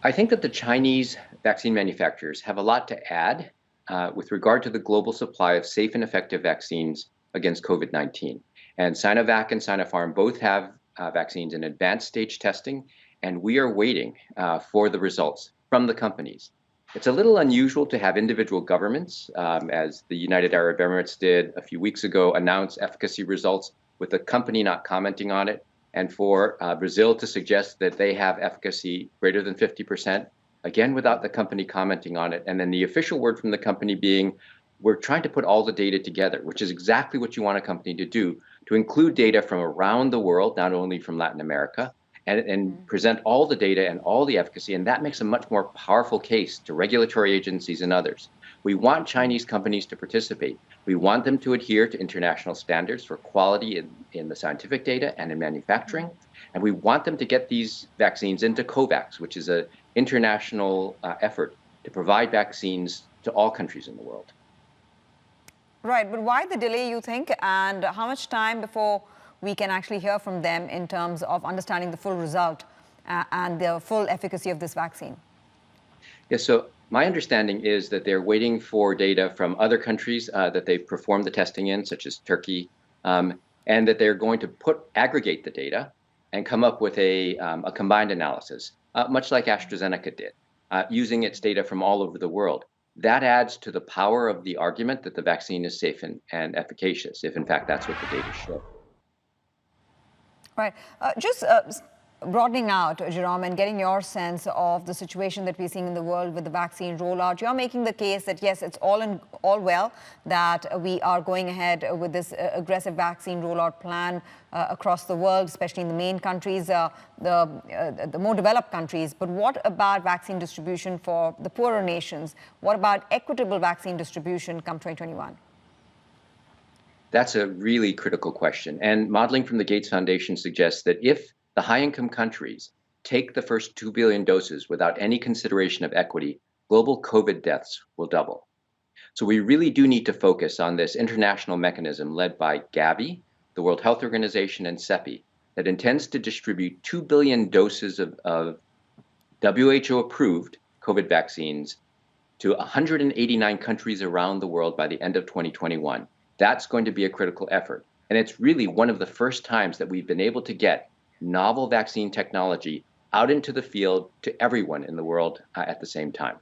I think that the Chinese vaccine manufacturers have a lot to add with regard to the global supply of safe and effective vaccines against COVID-19. And Sinovac and Sinopharm both have vaccines in advanced stage testing, and we are waiting for the results from the companies. It's a little unusual to have individual governments, as the United Arab Emirates did a few weeks ago, announce efficacy results with the company not commenting on it, and for Brazil to suggest that they have efficacy greater than 50%, again, without the company commenting on it. And then the official word from the company being, we're trying to put all the data together, which is exactly what you want a company to do, to include data from around the world, not only from Latin America, and present all the data and all the efficacy. And that makes a much more powerful case to regulatory agencies and others. We want Chinese companies to participate. We want them to adhere to international standards for quality in the scientific data and in manufacturing. And we want them to get these vaccines into COVAX, which is an international effort to provide vaccines to all countries in the world. Right, but why the delay, you think, and how much time before we can actually hear from them in terms of understanding the full result and the full efficacy of this vaccine? Yes, so my understanding is that they're waiting for data from other countries that they've performed the testing in, such as Turkey, and that they're going to aggregate the data and come up with a combined analysis, much like AstraZeneca did, using its data from all over the world. That adds to the power of the argument that the vaccine is safe and efficacious, if in fact that's what the data show. Right. Just broadening out, Jerome, and getting your sense of the situation that we're seeing in the world with the vaccine rollout, you're making the case that, yes, it's all well that we are going ahead with this aggressive vaccine rollout plan across the world, especially in the main countries, the more developed countries. But what about vaccine distribution for the poorer nations? What about equitable vaccine distribution come 2021? That's a really critical question. And modeling from the Gates Foundation suggests that if the high-income countries take the first 2 billion doses without any consideration of equity, global COVID deaths will double. So we really do need to focus on this international mechanism led by Gavi, the World Health Organization, and CEPI, that intends to distribute 2 billion doses of WHO-approved COVID vaccines to 189 countries around the world by the end of 2021. That's going to be a critical effort. And it's really one of the first times that we've been able to get novel vaccine technology out into the field to everyone in the world at the same time.